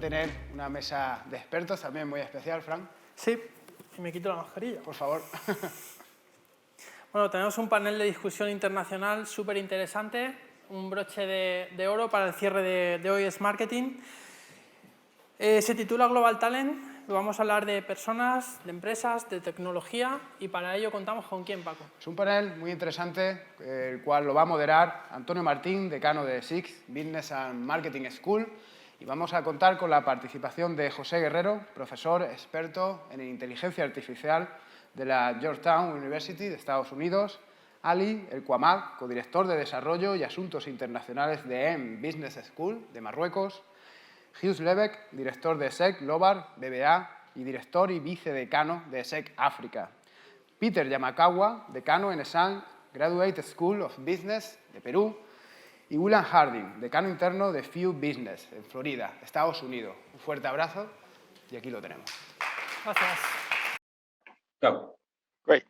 tener una mesa de expertos también muy especial, Fran. Sí, y me quito la mascarilla. Por favor. Bueno, tenemos un panel de discusión internacional súper interesante, un broche de oro para el cierre de hoy es marketing. Se titula Global Talent. Vamos a hablar de personas, de empresas, de tecnología y para ello contamos con quién, Paco. Es un panel muy interesante, el cual lo va a moderar Antonio Martín, decano de ESIC, Business and Marketing School, y vamos a contar con la participación de José Guerrero, profesor experto en inteligencia artificial de la Georgetown University de Estados Unidos, Ali El Kouamad, codirector de Desarrollo y Asuntos Internacionales de EM Business School de Marruecos, Hughes Lebeck, director de ESEC Global BBA y director y vicedecano de ESEC África. Peter Yamakawa, decano en ESAN Graduate School of Business de Perú. Y William Harding, decano interno de FEW Business en Florida, Estados Unidos. Un fuerte abrazo y aquí lo tenemos. Gracias. Go. Great.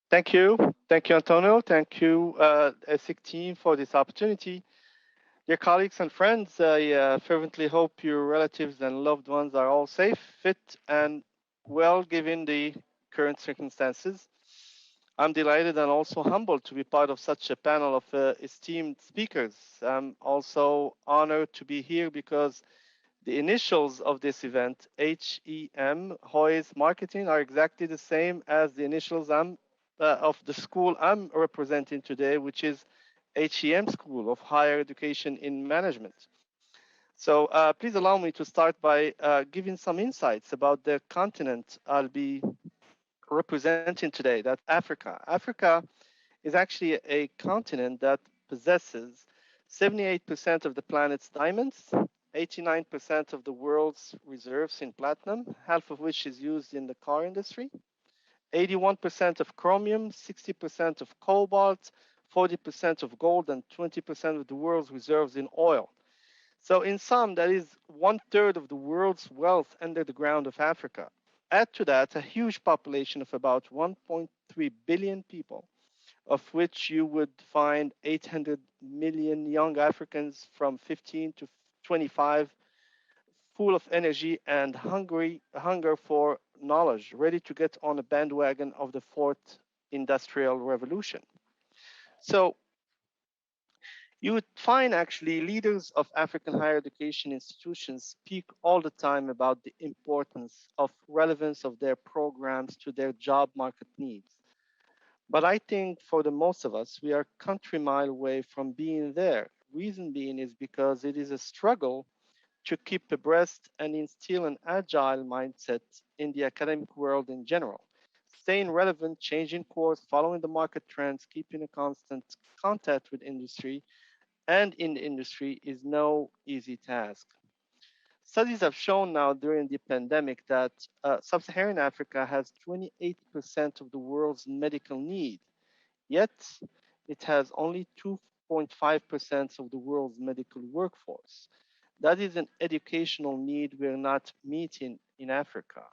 Thank you. Thank you, Antonio. Thank you, ESIC team, for this opportunity. Dear colleagues and friends, I fervently hope your relatives and loved ones are all safe, fit, and well given the current circumstances. I'm delighted and also humbled to be part of such a panel of esteemed speakers. I'm also honored to be here because the initials of this event, HEM, Hoy's Marketing, are exactly the same as the initials of the school I'm representing today, which is HEM School of Higher Education in Management. So please allow me to start by giving some insights about the continent I'll be representing today, that's Africa. Africa is actually a continent that possesses 78% of the planet's diamonds, 89% of the world's reserves in platinum, half of which is used in the car industry, 81% of chromium, 60% of cobalt, 40% of gold, and 20% of the world's reserves in oil. So in sum, that is 1/3 of the world's wealth under the ground of Africa. Add to that a huge population of about 1.3 billion people, of which you would find 800 million young Africans from 15 to 25, full of energy and hunger for knowledge, ready to get on a bandwagon of the fourth industrial revolution. So you would find actually leaders of African higher education institutions speak all the time about the importance of relevance of their programs to their job market needs. But I think for the most of us, we are a country mile away from being there. Reason being is because it is a struggle to keep abreast and instill an agile mindset in the academic world in general. Staying relevant, changing course, following the market trends, keeping a constant contact with industry and in the industry is no easy task. Studies have shown now during the pandemic that sub-Saharan Africa has 28% of the world's medical need, yet it has only 2.5% of the world's medical workforce. That is an educational need we're not meeting in Africa.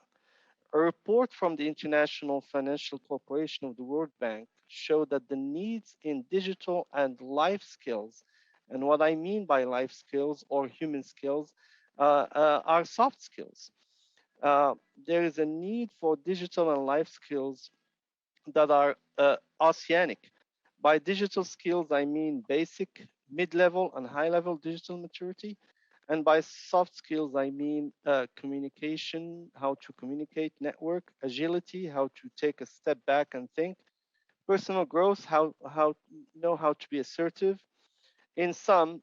A report from the International Financial Corporation of the World Bank showed that the needs in digital and life skills, and what I mean by life skills or human skills, are soft skills. There is a need for digital and life skills that are oceanic. By digital skills, I mean basic, mid-level, and high-level digital maturity. And by soft skills, I mean communication, how to communicate, network, agility, how to take a step back and think, personal growth, how know how to be assertive. In sum,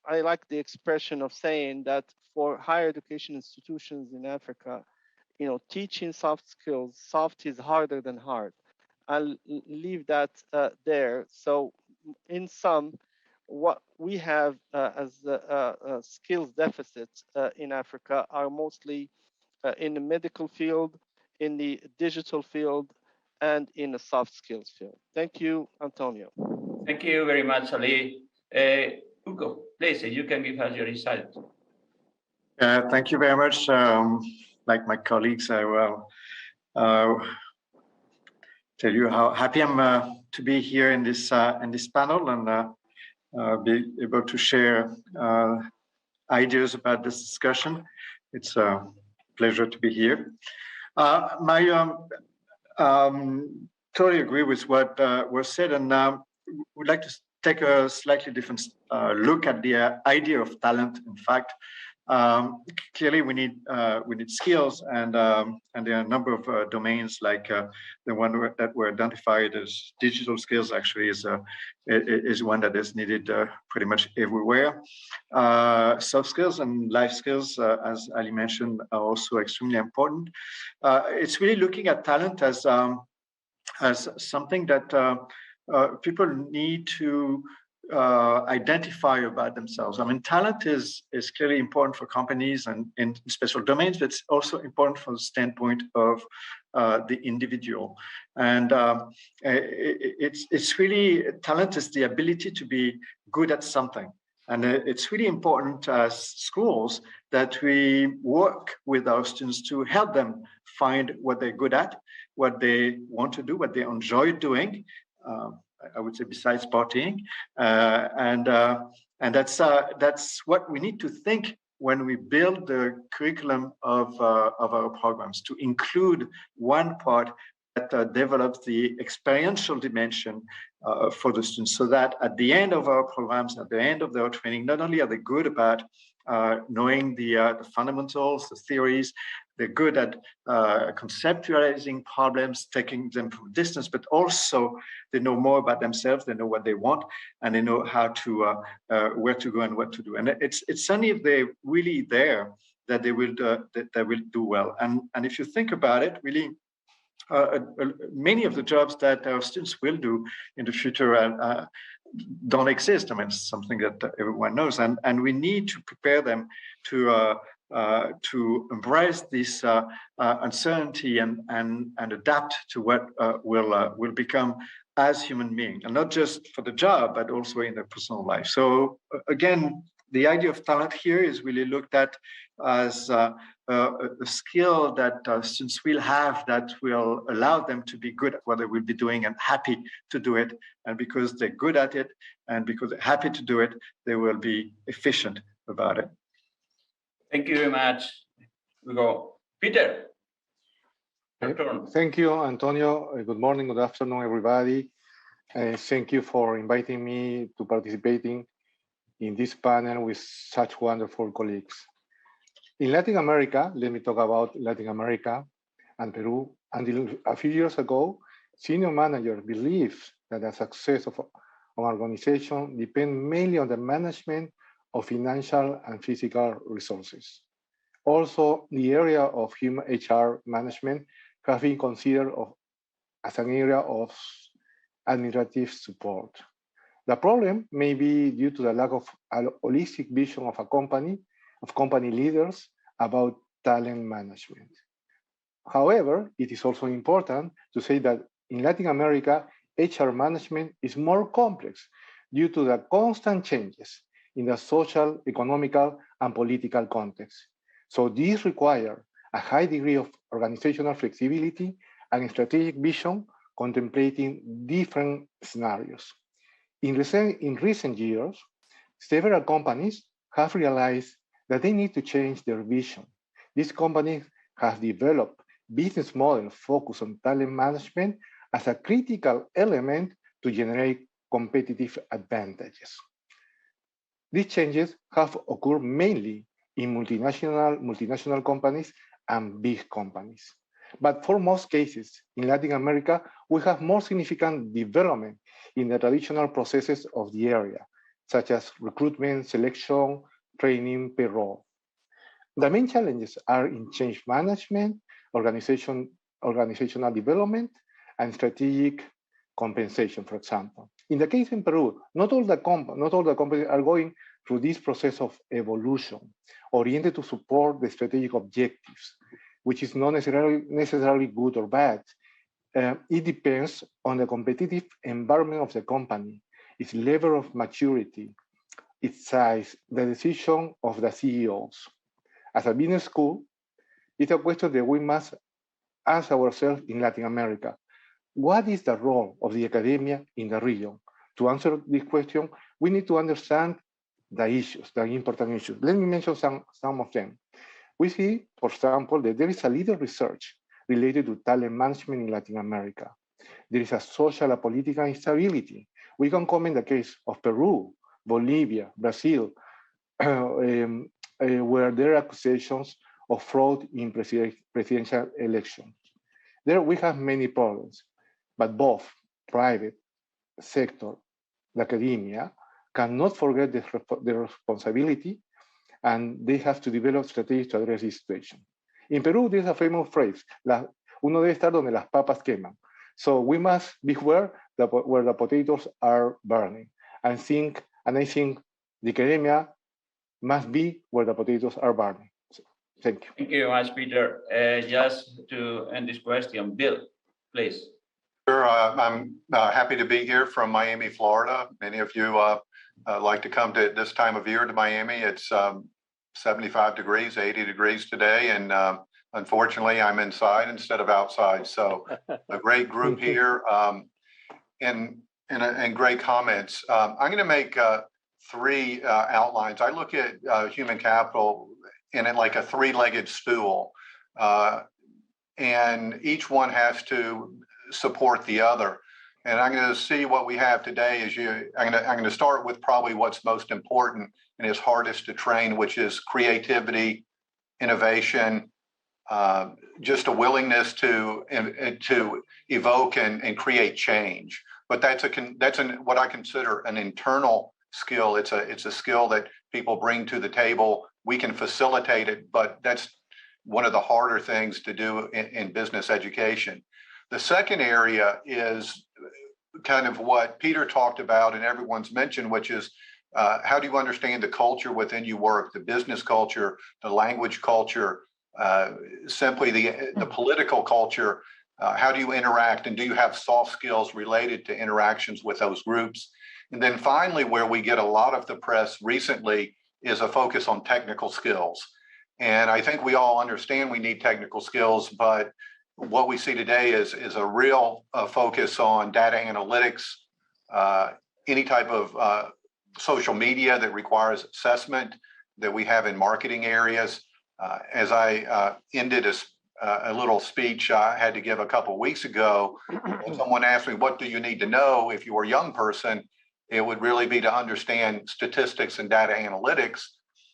I like the expression of saying that for higher education institutions in Africa, teaching soft skills, soft is harder than hard. I'll leave that there. So in sum, what we have as skills deficits in Africa are mostly in the medical field, in the digital field, and in the soft skills field. Thank you, Antonio. Thank you very much, Ali. Hugo, please, you can give us your insight. Thank you very much. Like my colleagues, I will tell you how happy I'm to be here in this panel and be able to share ideas about this discussion. It's a pleasure to be here. Totally agree with what was said, and would like to take a slightly different look at the idea of talent. In fact, clearly we need skills, and there are a number of domains, like the one that were identified as digital skills. Actually, is one that is needed pretty much everywhere. Soft skills and life skills, as Ali mentioned, are also extremely important. It's really looking at talent as something that people need to identify about themselves. I mean, talent is clearly important for companies and in special domains, but it's also important from the standpoint of the individual. And it's really, talent is the ability to be good at something. And it's really important as schools that we work with our students to help them find what they're good at, what they want to do, what they enjoy doing. I would say besides partying, and that's what we need to think when we build the curriculum of our programs, to include one part that develops the experiential dimension for the students, so that at the end of our programs, at the end of their training, not only are they good about knowing the fundamentals, the theories, they're good at conceptualizing problems, taking them from a distance, but also they know more about themselves, they know what they want, and they know how to, where to go and what to do. And it's only if they're really there that they will do well. And if you think about it, really, many of the jobs that our students will do in the future don't exist. I mean, it's something that everyone knows, and we need to prepare them to embrace this uncertainty and adapt to what will become as human beings, and not just for the job, but also in their personal life. So again, the idea of talent here is really looked at as a skill that students will have that will allow them to be good at what they will be doing and happy to do it. And because they're good at it and because they're happy to do it, they will be efficient about it. Thank you very much. We go. Peter. Thank you, Antonio. Good morning, good afternoon, everybody. Thank you for inviting me to participating in this panel with such wonderful colleagues. In Latin America, let me talk about Latin America and Peru. Until a few years ago, senior managers believed that the success of an organization depends mainly on the management of financial and physical resources. Also, the area of human HR management has been considered as an area of administrative support. The problem may be due to the lack of a holistic vision of a company, of company leaders about talent management. However, it is also important to say that in Latin America, HR management is more complex due to the constant changes in the social, economical, and political context. So these require a high degree of organizational flexibility and strategic vision contemplating different scenarios. In recent years, several companies have realized that they need to change their vision. These companies have developed business models focused on talent management as a critical element to generate competitive advantages. These changes have occurred mainly in multinational companies and big companies. But for most cases, in Latin America, we have more significant development in the traditional processes of the area, such as recruitment, selection, training, payroll. The main challenges are in change management, organizational development, and strategic compensation, for example. In the case in Peru, not all the companies are going through this process of evolution, oriented to support the strategic objectives, which is not necessarily good or bad. It depends on the competitive environment of the company, its level of maturity, its size, the decision of the CEOs. As a business school, it's a question that we must ask ourselves in Latin America. What is the role of the academia in the region? To answer this question, we need to understand the issues, the important issues. Let me mention some of them. We see, for example, that there is a little research related to talent management in Latin America. There is a social and political instability. We can comment the case of Peru, Bolivia, Brazil, where there are accusations of fraud in presidential elections. There we have many problems, but both private sector, the academia, cannot forget the responsibility, and they have to develop strategies to address this situation. In Peru, there's a famous phrase, uno debe estar donde las papas queman. So we must be where the potatoes are burning. I think the academia must be where the potatoes are burning. So, thank you. Thank you very much, Peter. Just to end this question, Bill, please. Sure, I'm happy to be here from Miami, Florida. Many of you like to come to this time of year to Miami. It's 75 degrees, 80 degrees today, and unfortunately, I'm inside instead of outside. So a great group here and great comments. I'm going to make three outlines. I look at human capital in it like a three-legged stool, and each one has to support the other. And I'm going to see what we have today. I'm going to start with probably what's most important and is hardest to train, which is creativity, innovation, just a willingness to evoke and create change. But that's what I consider an internal skill. It's a skill that people bring to the table. We can facilitate it, but that's one of the harder things to do in business education. The second area is kind of what Peter talked about and everyone's mentioned, which is how do you understand the culture within your work, the business culture, the language culture, simply the political culture. How do you interact, and do you have soft skills related to interactions with those groups? And then finally, where we get a lot of the press recently is a focus on technical skills. And I think we all understand we need technical skills, but what we see today is a real focus on data analytics, any type of social media that requires assessment that we have in marketing areas. As I ended a little speech I had to give a couple of weeks ago, someone asked me, what do you need to know if you're a young person? It would really be to understand statistics and data analytics,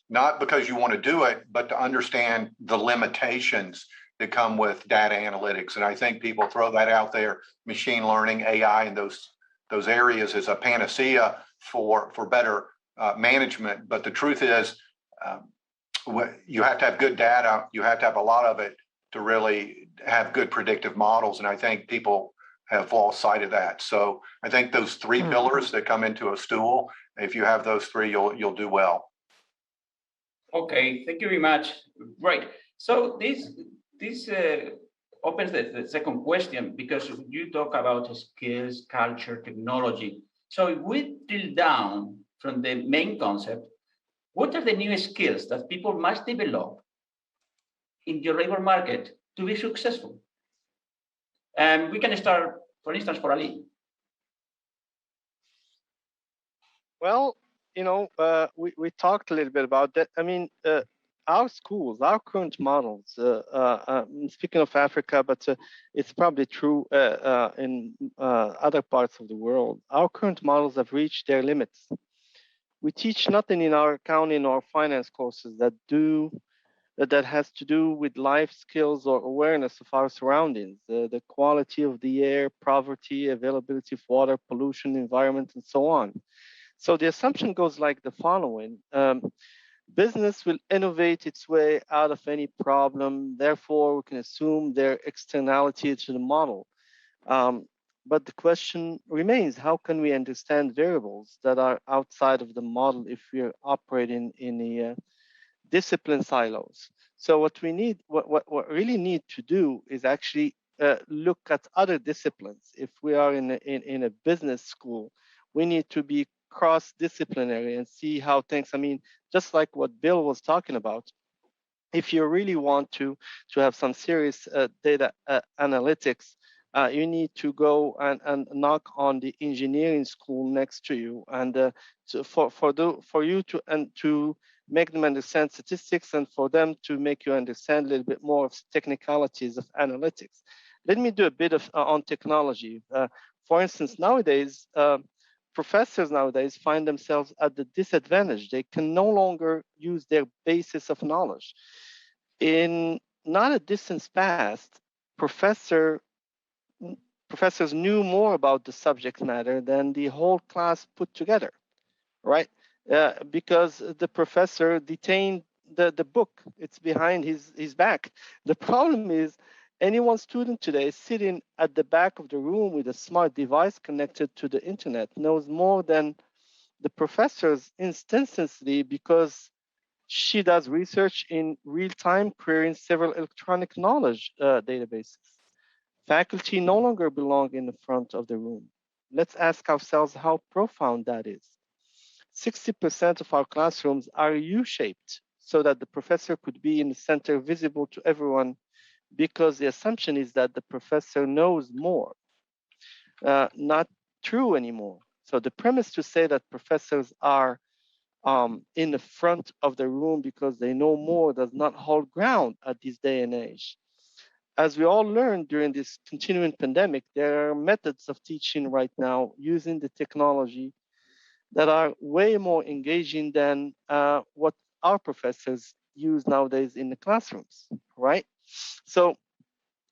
not because you want to do it, but to understand the limitations that come with data analytics. And I think people throw that out there, machine learning, AI, and those areas as a panacea for better management. But the truth is, you have to have good data. You have to have a lot of it to really have good predictive models. And I think people have lost sight of that. So I think those three pillars that come into a stool, if you have those three, you'll do well. Okay, thank you very much. Great. So this opens the second question, because you talk about skills, culture, technology. So if we drill down from the main concept, what are the new skills that people must develop in your labor market to be successful? And we can start, for instance, for Ali. Well, we talked a little bit about that. I mean, our schools, our current models, speaking of Africa, but it's probably true in other parts of the world, our current models have reached their limits. We teach nothing in our accounting or finance courses that has to do with life skills or awareness of our surroundings, the quality of the air, poverty, availability of water, pollution, environment, and so on. So the assumption goes like the following. Business will innovate its way out of any problem. Therefore, we can assume their externality to the model. But the question remains, how can we understand variables that are outside of the model if we're operating in a discipline silos? So what we really need to do is actually look at other disciplines. If we are in a business school, we need to be cross-disciplinary and see how things, I mean, just like what Bill was talking about, if you really want to have some serious data analytics, you need to go and knock on the engineering school next to you, and for you to make them understand statistics, and for them to make you understand a little bit more of technicalities of analytics. Let me do a bit of on technology. For instance, nowadays, professors nowadays find themselves at the disadvantage. They can no longer use their basis of knowledge. In not a distant past, professors knew more about the subject matter than the whole class put together, right? Because the professor detained the book. It's behind his back. The problem is any one student today sitting at the back of the room with a smart device connected to the internet knows more than the professors instantaneously, because she does research in real time, querying several electronic knowledge databases. Faculty no longer belong in the front of the room. Let's ask ourselves how profound that is. 60% of our classrooms are U-shaped so that the professor could be in the center, visible to everyone, because the assumption is that the professor knows more. Not true anymore. So the premise to say that professors are in the front of the room because they know more does not hold ground at this day and age. As we all learned during this continuing pandemic, there are methods of teaching right now using the technology that are way more engaging than what our professors use nowadays in the classrooms, right? So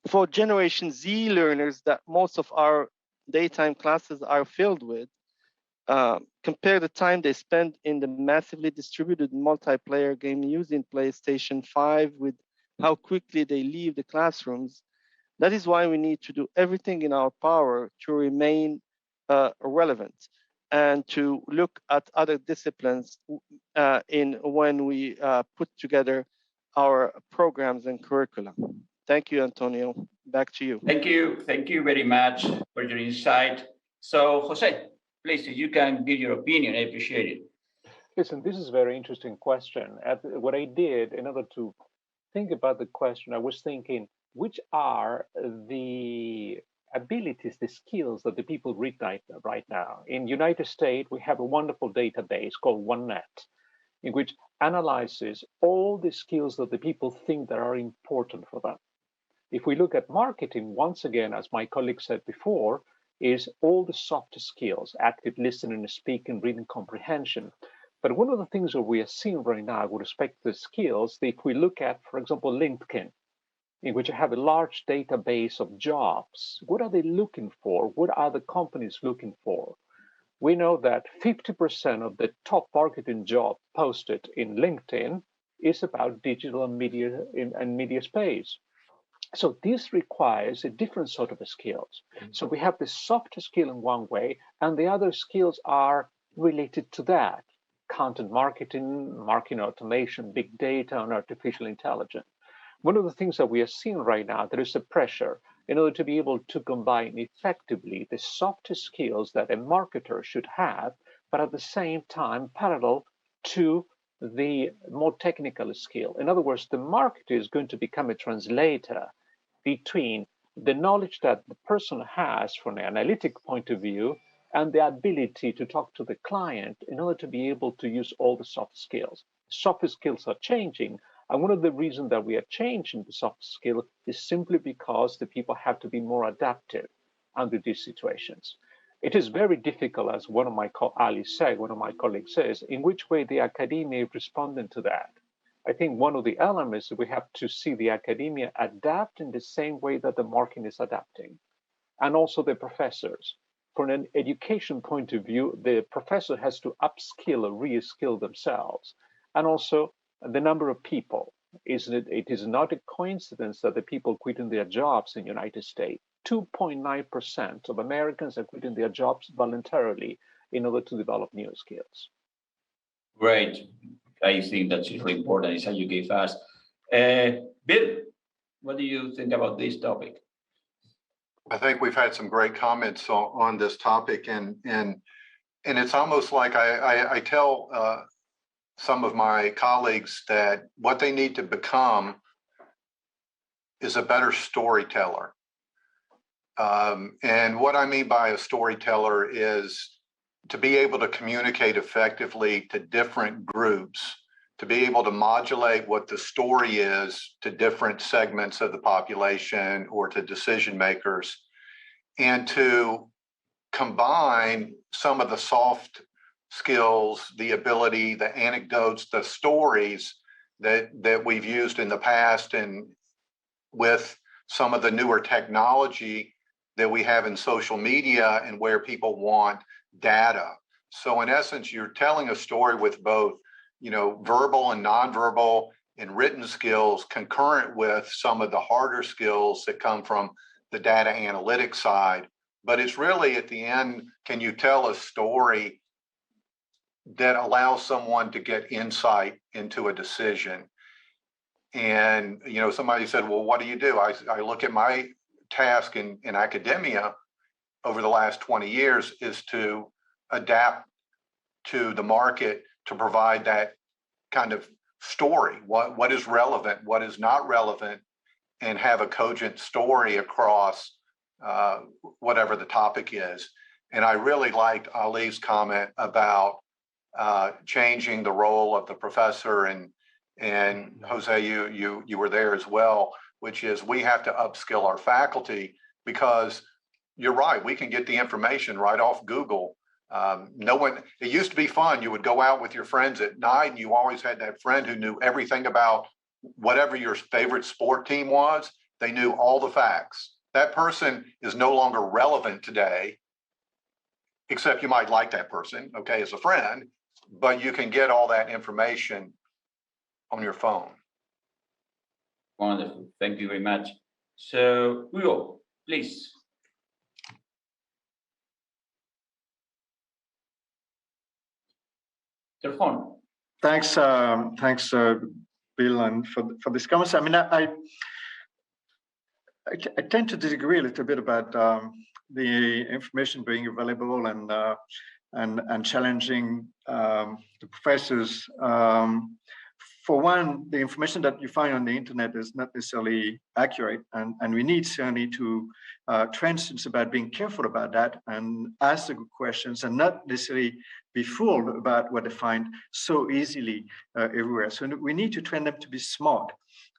for Generation Z learners that most of our daytime classes are filled with, compare the time they spend in the massively distributed multiplayer game using PlayStation 5 with how quickly they leave the classrooms. That is why we need to do everything in our power to remain relevant and to look at other disciplines when we put together our programs and curricula. Thank you, Antonio. Back to you. Thank you very much for your insight. So, Jose, please, if you can give your opinion, I appreciate it. Listen, this is a very interesting question. What I did in order to think about the question, I was thinking, which are the abilities, the skills that the people read right now? In United States, we have a wonderful database called OneNet, in which analyzes all the skills that the people think that are important for them. If we look at marketing, once again, as my colleague said before, is all the soft skills, active listening, speaking, reading comprehension. But one of the things that we are seeing right now with respect to the skills, if we look at, for example, LinkedIn, in which you have a large database of jobs, what are they looking for? What are the companies looking for? We know that 50% of the top marketing job posted in LinkedIn is about digital and media space. So this requires a different sort of skills. So we have the soft skill in one way, and the other skills are related to that. Content marketing, marketing automation, big data, and artificial intelligence. One of the things that we are seeing right now, there is a pressure in order to be able to combine effectively the soft skills that a marketer should have, but at the same time parallel to the more technical skill. In other words, the marketer is going to become a translator between the knowledge that the person has from an analytic point of view and the ability to talk to the client in order to be able to use all the soft skills. Soft skills are changing, and one of the reasons that we are changing the soft skill is simply because the people have to be more adaptive under these situations. It is very difficult, as one of my colleagues says, in which way the academia is responding to that. I think one of the elements we have to see the academia adapt in the same way that the market is adapting, and also the professors. From an education point of view, the professor has to upskill or re-skill themselves, and also the number of people. It is not a coincidence that the people quitting their jobs in the United States, 2.9% of Americans are quitting their jobs voluntarily in order to develop new skills. Great. I think that's really important, is how you gave us. Bill, what do you think about this topic? I think we've had some great comments on this topic, and it's almost like I tell some of my colleagues that what they need to become is a better storyteller. And what I mean by a storyteller is to be able to communicate effectively to different groups, to be able to modulate what the story is to different segments of the population or to decision makers, and to combine some of the soft skills, the ability, the anecdotes, the stories that we've used in the past, and with some of the newer technology that we have in social media and where people want data. So in essence, you're telling a story with both, verbal and nonverbal and written skills concurrent with some of the harder skills that come from the data analytics side. But it's really at the end, can you tell a story that allows someone to get insight into a decision? And, somebody said, well, what do you do? I look at my task in academia over the last 20 years is to adapt to the market to provide that kind of story. What is relevant, what is not relevant, and have a cogent story across whatever the topic is. And I really liked Ali's comment about changing the role of the professor, and Jose, you were there as well, which is we have to upskill our faculty, because you're right, we can get the information right off Google. It used to be fun. You would go out with your friends at night and you always had that friend who knew everything about whatever your favorite sport team was. They knew all the facts. That person is no longer relevant today, except you might like that person, okay, as a friend, but you can get all that information on your phone. Wonderful. Thank you very much. So, Hugo, please. Your phone. Thanks, Bill, and for this comments. I mean, I tend to disagree a little bit about the information being available and challenging the professors. For one, the information that you find on the internet is not necessarily accurate, and we need certainly to train students about being careful about that and ask the good questions and not necessarily be fooled about what they find so easily everywhere. So we need to train them to be smart.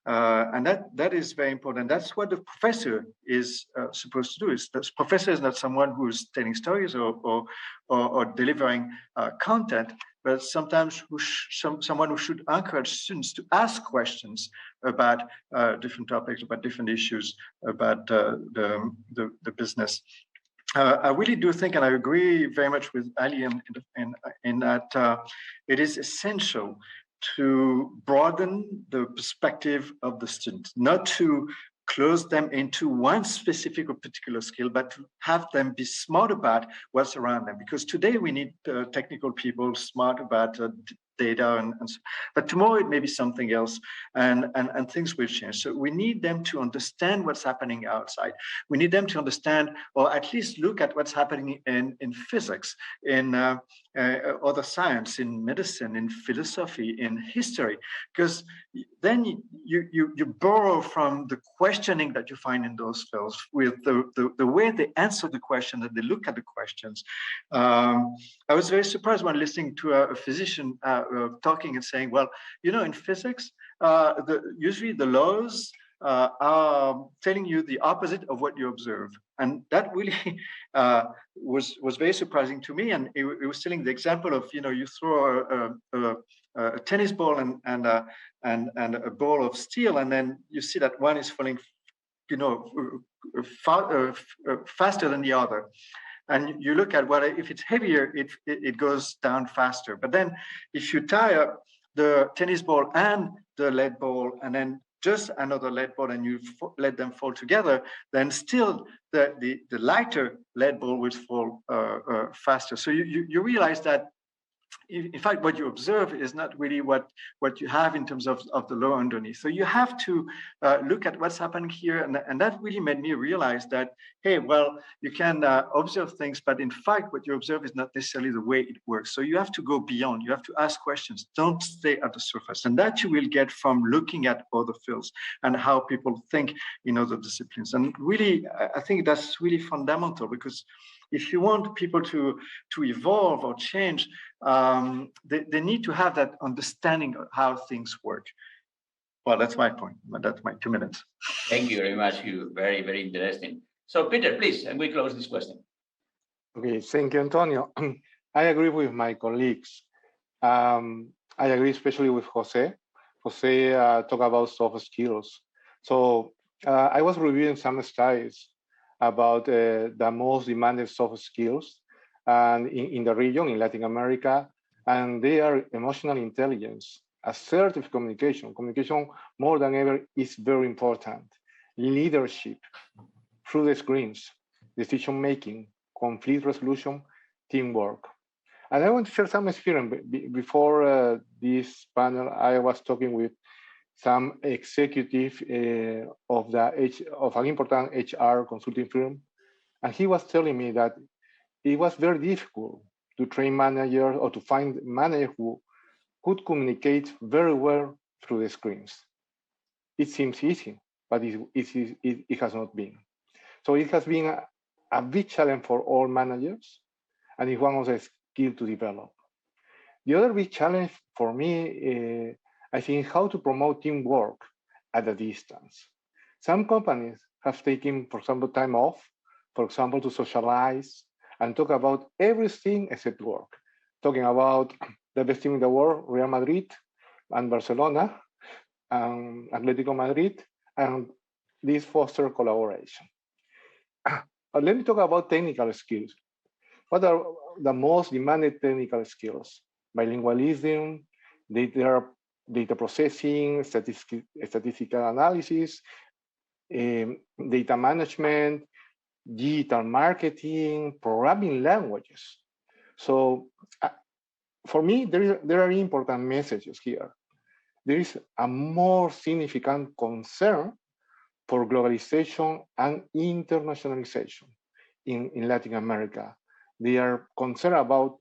And that is very important. That's what the professor is supposed to do. The professor is not someone who's telling stories or delivering content, but sometimes someone who should encourage students to ask questions about different topics, about different issues, about the business. I really do think, and I agree very much with Ali in that it is essential to broaden the perspective of the student, not to close them into one specific or particular skill, but to have them be smart about what's around them. Because today we need technical people smart about data, and so, but tomorrow it may be something else, and things will change. So we need them to understand what's happening outside. We need them to understand, or at least look at what's happening in physics, in other science, in medicine, in philosophy, in history, because then you borrow from the questioning that you find in those fields with the way they answer the question and they look at the questions. I was very surprised when listening to a physician talking and saying, well, in physics, usually the laws are telling you the opposite of what you observe. And that really was very surprising to me. And it was telling the example of, you throw a tennis ball and a ball of steel, and then you see that one is falling, faster than the other. And you look at if it's heavier, it goes down faster. But then if you tie up the tennis ball and the lead ball, and then just another lead ball, and you let them fall together, then still the lighter lead ball will fall faster. So you realize that in fact, what you observe is not really what you have in terms of the law underneath. So you have to look at what's happening here. And that really made me realize that, hey, well, you can observe things, but in fact, what you observe is not necessarily the way it works. So you have to go beyond. You have to ask questions. Don't stay at the surface. And that you will get from looking at other fields and how people think in other disciplines. And really, I think that's really fundamental, because if you want people to evolve or change, they need to have that understanding of how things work. Well, that's my point, but that's my 2 minutes. Thank you very much. You very, very interesting. So Peter, please, and we close this question. Okay, thank you, Antonio. I agree with my colleagues. I agree especially with Jose. Jose talked about soft skills. So I was reviewing some studies about the most demanded soft skills and in the region, in Latin America, and they are emotional intelligence, assertive communication. Communication more than ever is very important. Leadership through the screens, decision-making, conflict resolution, teamwork. And I want to share some experience. Before this panel, I was talking with some executive of an important HR consulting firm, and he was telling me that it was very difficult to train managers or to find managers who could communicate very well through the screens. It seems easy, but it has not been. So it has been a big challenge for all managers, and it's one of the skills to develop. The other big challenge for me, I think, how to promote teamwork at a distance. Some companies have taken, for example, time off, for example, to socialize and talk about everything except work. Talking about the best team in the world, Real Madrid and Barcelona, and Atletico Madrid, and this foster collaboration. But let me talk about technical skills. What are the most demanded technical skills? Bilingualism, data processing, statistical analysis, data management, digital marketing, programming languages. So for me, there are important messages here. There is a more significant concern for globalization and internationalization in Latin America. They are concerned about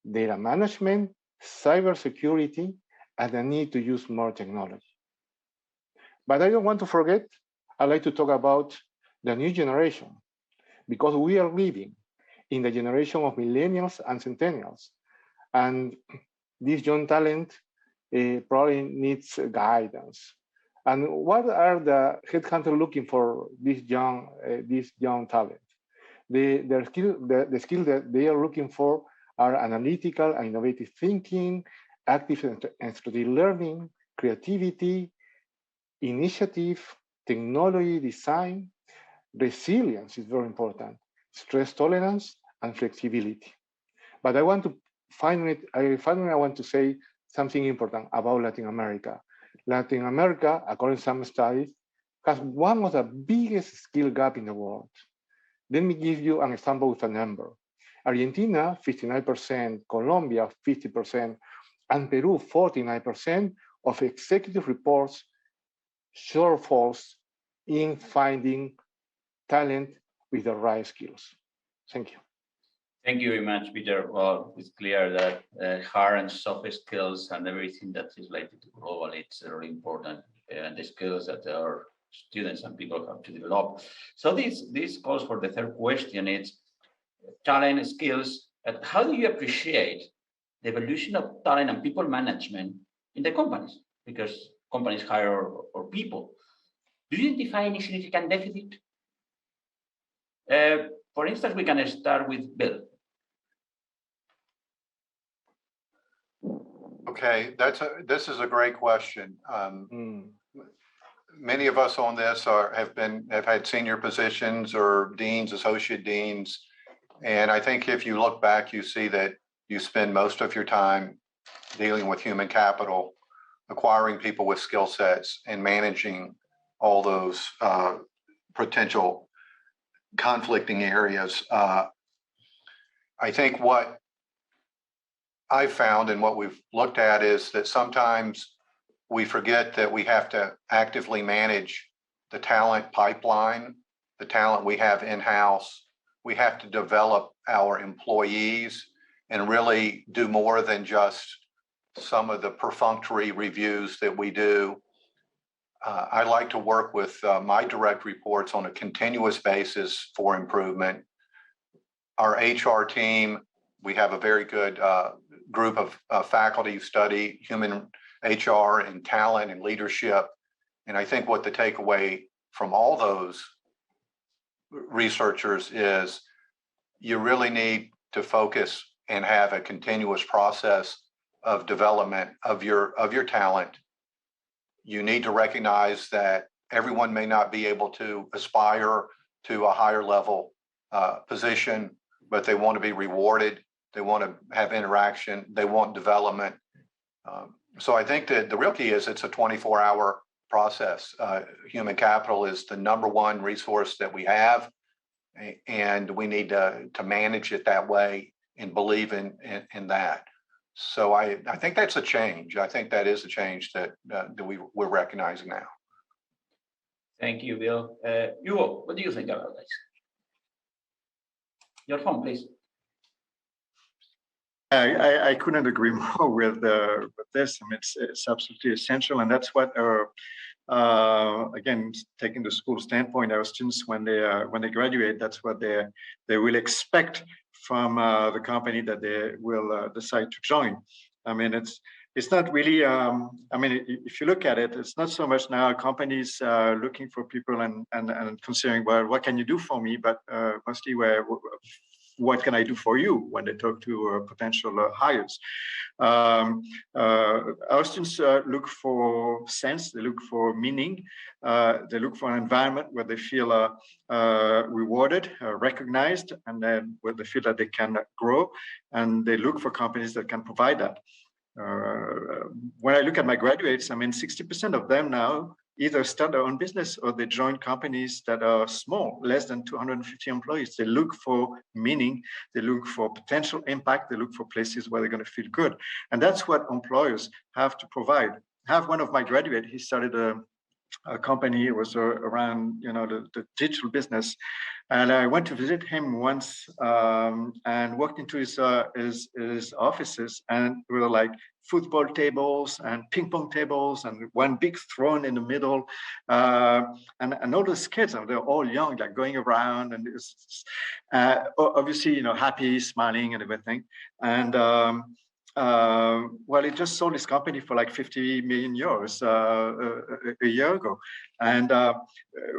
data management, cybersecurity, and the need to use more technology. But I don't want to forget, I'd like to talk about the new generation, because we are living in the generation of millennials and centennials. And this young talent probably needs guidance. And what are the headhunters looking for this young talent? The skill that they are looking for are analytical and innovative thinking, active and strategic learning, creativity, initiative, technology design. Resilience is very important, stress tolerance, and flexibility. But I want to say something important about Latin America. Latin America, according to some studies, has one of the biggest skill gap in the world. Let me give you an example with a number. Argentina, 59%, Colombia, 50%, and Peru, 49% of executive reports shortfalls in finding talent with the right skills. Thank you. Thank you very much, Peter. Well, it's clear that hard and soft skills and everything that is related to global, it's really important, and the skills that our students and people have to develop. So this calls for the third question. It's talent skills. How do you appreciate the evolution of talent and people management in the companies? Because companies hire or people. Do you identify any significant deficit? For instance, we can start with Bill. Okay, this is a great question. Many of us on this have had senior positions or deans, associate deans, and I think if you look back, you see that you spend most of your time dealing with human capital, acquiring people with skill sets, and managing all those potential conflicting areas. I think what I found and what we've looked at is that sometimes we forget that we have to actively manage the talent pipeline, the talent we have in-house. We have to develop our employees and really do more than just some of the perfunctory reviews that we do. I like to work with my direct reports on a continuous basis for improvement. Our HR team, we have a very good group of faculty who study human HR and talent and leadership. And I think what the takeaway from all those researchers is you really need to focus and have a continuous process of development of your talent. You need to recognize that everyone may not be able to aspire to a higher level position, but they want to be rewarded. They want to have interaction. They want development. So I think that the real key is it's a 24-hour process. Human capital is the #1 resource that we have, and we need to manage it that way and believe in that. So I think that's a change. I think that is a change that we're recognizing now. Thank you, Bill. Hugo, what do you think about this? Your phone, please. I couldn't agree more with this. I mean, it's absolutely essential, and that's what again, taking the school standpoint, our students when they graduate, that's what they will expect from the company that they will decide to join. I mean, it's not really. I mean, if you look at it, it's not so much now companies looking for people and considering, well, what can you do for me, but mostly what can I do for you when they talk to potential hires. Our students look for sense, they look for meaning, they look for an environment where they feel rewarded, recognized, and then where they feel that they can grow, and they look for companies that can provide that. When I look at my graduates, I mean, 60% of them now either start their own business or they join companies that are small, less than 250 employees. They look for meaning, they look for potential impact, they look for places where they're going to feel good. And that's what employers have to provide. I have one of my graduates, he started a company, it was around the digital business. And I went to visit him once and walked into his offices, and we were like football tables and ping pong tables and one big throne in the middle. And all those kids, they're all young, like going around, and it's obviously, happy, smiling and everything. And well, he just sold his company for like 50 million euros a year ago. And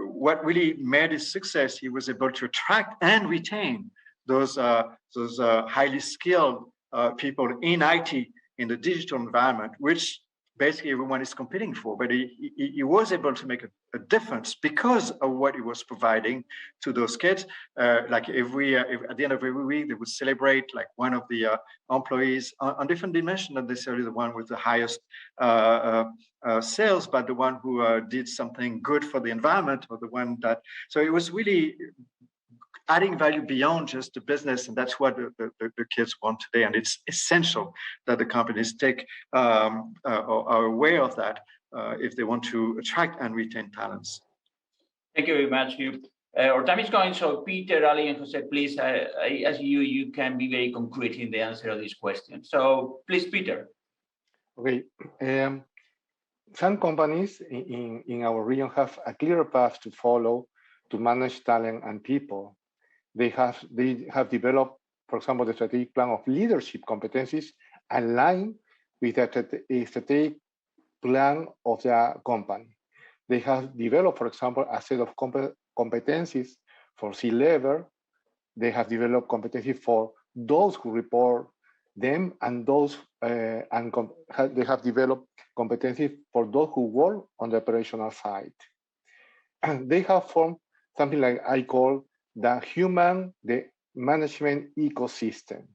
what really made his success, he was able to attract and retain those highly skilled people in IT, in the digital environment, which basically everyone is competing for. But he was able to make a difference because of what he was providing to those kids. Like at the end of every week, they would celebrate like one of the employees on different dimensions, not necessarily the one with the highest sales, but the one who did something good for the environment, or the one that. So it was really adding value beyond just the business, and that's what the kids want today. And it's essential that the companies are aware of that if they want to attract and retain talents. Thank you very much, Hugh. Our time is going, so Peter, Ali, and Jose, please, I ask you can be very concrete in the answer of this question. So please, Peter. Okay. Some companies in our region have a clear path to follow to manage talent and people. They have developed, for example, the strategic plan of leadership competencies aligned with the strategic plan of the company. They have developed, for example, a set of competencies for C-level. They have developed competencies for those who report them, and they have developed competencies for those who work on the operational side. And they have formed something like I call the management ecosystem.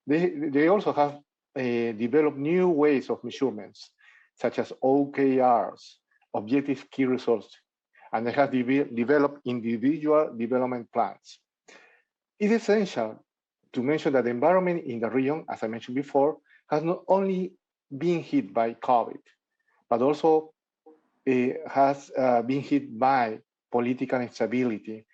They also have developed new ways of measurements, such as OKRs, objective key results, and they have developed individual development plans. It's essential to mention that the environment in the region, as I mentioned before, has not only been hit by COVID, but also has been hit by political instability.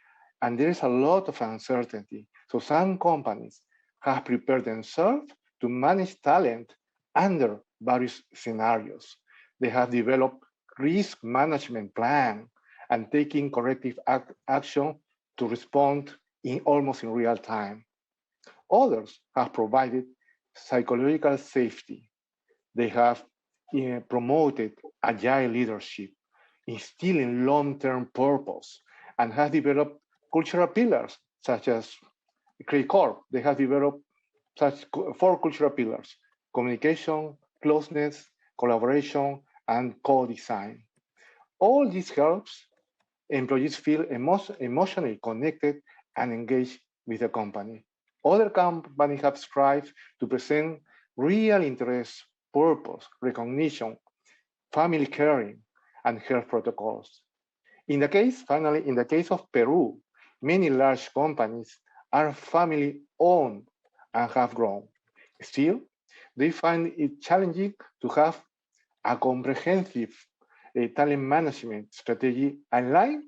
And there is a lot of uncertainty. So some companies have prepared themselves to manage talent under various scenarios. They have developed risk management plan and taking corrective action to respond almost in real time. Others have provided psychological safety. They have promoted agile leadership, instilling long-term purpose, and have developed cultural pillars such as Credit Corp. They have developed such 4 cultural pillars: communication, closeness, collaboration, and co-design. All this helps employees feel emotionally connected and engaged with the company. Other companies have strived to present real interest, purpose, recognition, family caring, and health protocols. Finally, in the case of Peru, many large companies are family-owned and have grown. Still, they find it challenging to have a comprehensive talent management strategy aligned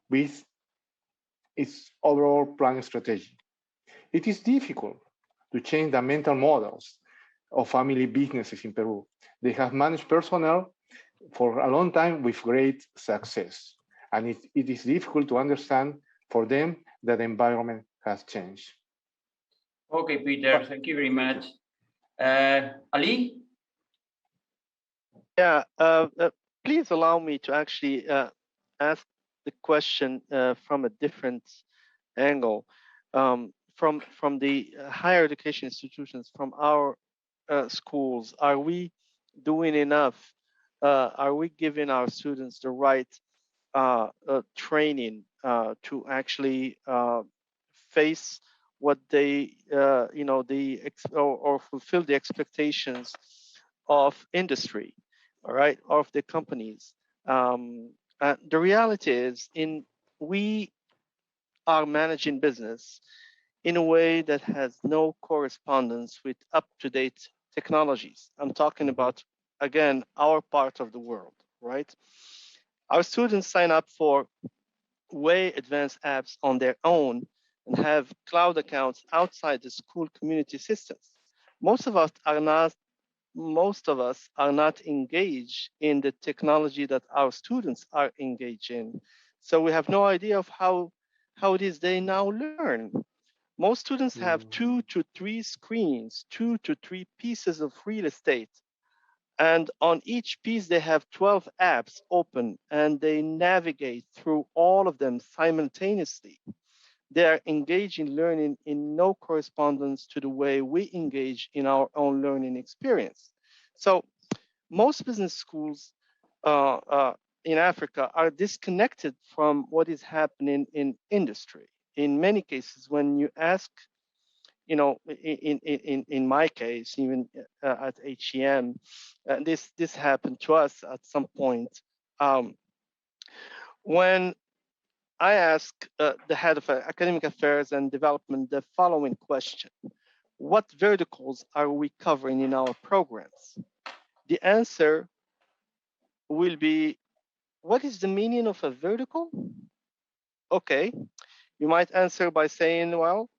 with its overall plan strategy. It is difficult to change the mental models of family businesses in Peru. They have managed personnel for a long time with great success. And it is difficult to understand for them that the environment has changed. Okay, Peter, thank you very much. Ali? Yeah, please allow me to actually ask the question from a different angle. From the higher education institutions, from our schools, are we doing enough? Are we giving our students the right training to actually face what they, or fulfill the expectations of industry, all right, of the companies? The reality is, we are managing business in a way that has no correspondence with up-to-date technologies. I'm talking about, again, our part of the world, right? Our students sign up for way advanced apps on their own and have cloud accounts outside the school community systems. Most of us are not engaged in the technology that our students are engaged in. So we have no idea of how it is they now learn. Most students have 2 to 3 screens, 2 to 3 pieces of real estate. And on each piece, they have 12 apps open and they navigate through all of them simultaneously. They are engaged in learning in no correspondence to the way we engage in our own learning experience. So most business schools in Africa are disconnected from what is happening in industry. In many cases, when you ask, in my case, even at HEM, this happened to us at some point. When I asked the head of academic affairs and development the following question: what verticals are we covering in our programs? The answer will be, what is the meaning of a vertical? Okay, you might answer by saying, well,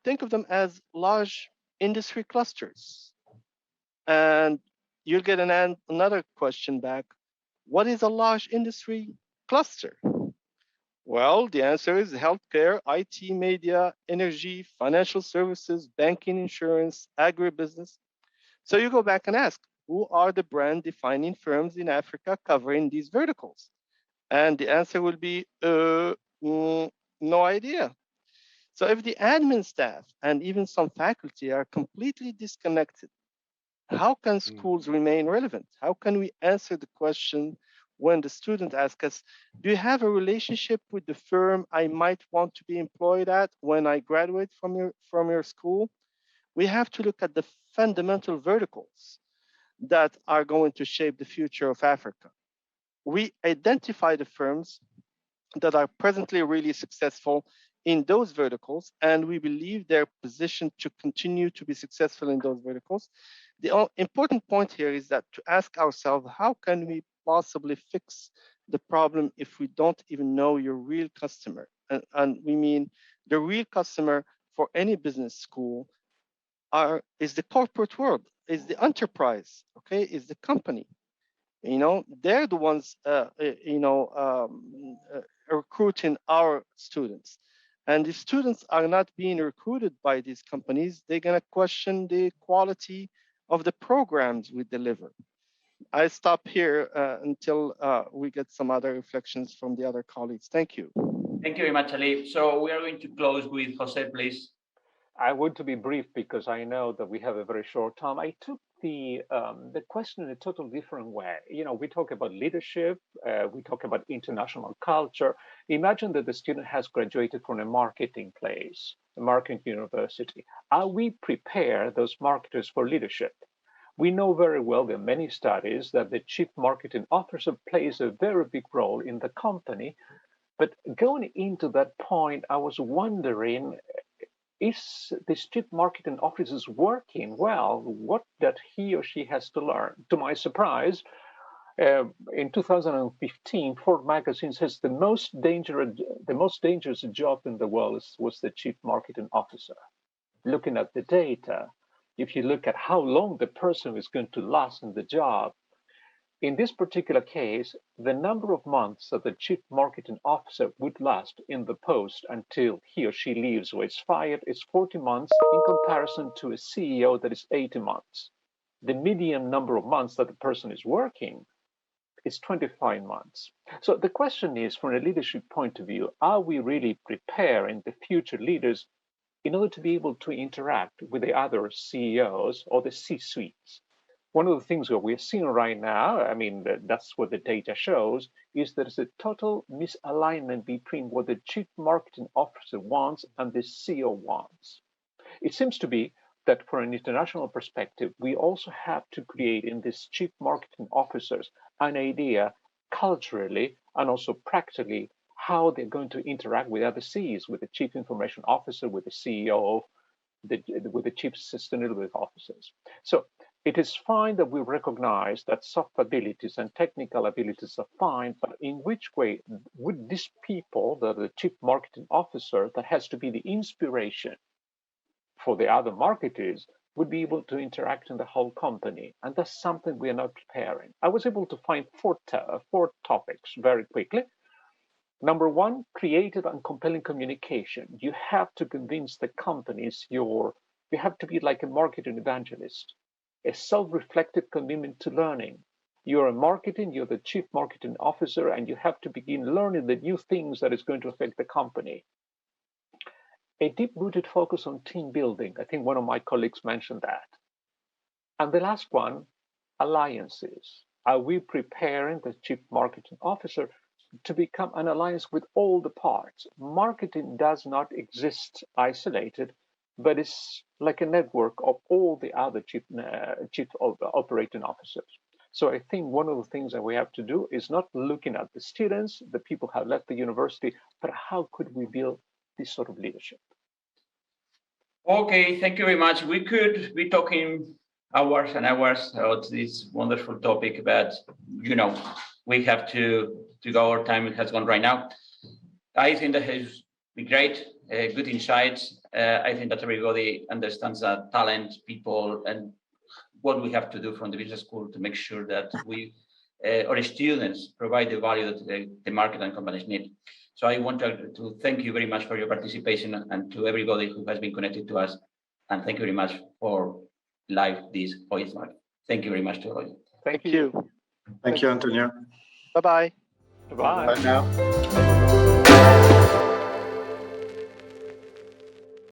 think of them as large industry clusters. And you'll get another question back: what is a large industry cluster? Well, the answer is healthcare, IT, media, energy, financial services, banking, insurance, agribusiness. So you go back and ask, who are the brand defining firms in Africa covering these verticals? And the answer will be, no idea. So if the admin staff and even some faculty are completely disconnected, how can schools remain relevant? How can we answer the question when the student asks us, do you have a relationship with the firm I might want to be employed at when I graduate from your school? We have to look at the fundamental verticals that are going to shape the future of Africa. We identify the firms that are presently really successful in those verticals, and we believe they're positioned to continue to be successful in those verticals. The important point here is that to ask ourselves, how can we possibly fix the problem if we don't even know your real customer? And we mean the real customer for any business school is the corporate world, is the enterprise, okay, is the company. They're the ones, recruiting our students. And the students are not being recruited by these companies. They're going to question the quality of the programs we deliver. I stop here until we get some other reflections from the other colleagues. Thank you. Thank you very much, Ali. So we are going to close with Jose, please. I want to be brief because I know that we have a very short time. I took the question in a totally different way. We talk about leadership, we talk about international culture. Imagine that the student has graduated from a marketing place, a marketing university. Are we prepared, those marketers, for leadership? We know very well, there are many studies, that the chief marketing officer plays a very big role in the company. But going into that point, I was wondering, is this chief marketing officer working well? What that he or she has to learn? To my surprise, in 2015, Forbes magazine says the most dangerous job in the world was the chief marketing officer. Looking at the data, if you look at how long the person is going to last in the job, in this particular case, the number of months that the chief marketing officer would last in the post until he or she leaves or is fired is 40 months in comparison to a CEO that is 80 months. The median number of months that the person is working is 25 months. So the question is, from a leadership point of view, are we really preparing the future leaders in order to be able to interact with the other CEOs or the C-suites? One of the things that we're seeing right now, that's what the data shows, is there's a total misalignment between what the chief marketing officer wants and the CEO wants. It seems to be that from an international perspective, we also have to create in these chief marketing officers an idea culturally and also practically how they're going to interact with other Cs, with the chief information officer, with the CEO, with the chief sustainability officers. So it is fine that we recognize that soft abilities and technical abilities are fine, but in which way would these people, the chief marketing officer, that has to be the inspiration for the other marketers, would be able to interact in the whole company? And that's something we are not preparing. I was able to find four topics very quickly. Number one, creative and compelling communication. You have to convince the companies you have to be like a marketing evangelist, a self-reflective commitment to learning. You're a marketing, you're the chief marketing officer, and you have to begin learning the new things that is going to affect the company. A deep-rooted focus on team building. I think one of my colleagues mentioned that. And the last one, alliances. Are we preparing the chief marketing officer to become an alliance with all the parts? Marketing does not exist isolated, but it's like a network of all the other chief operating officers. So I think one of the things that we have to do is not looking at the students, the people who have left the university, but how could we build this sort of leadership? Okay, thank you very much. We could be talking hours and hours about this wonderful topic, but we have to go. Our time has gone right now. I think that has been great, good insights. I think that everybody understands that talent, people, and what we have to do from the business school to make sure that our students provide the value that the market and companies need. So I want to thank you very much for your participation, and to everybody who has been connected to us. And thank you very much for this OISMARK. Thank you very much to all of you. Thank you. Thank you, Antonio. Bye-bye. Bye. Bye now.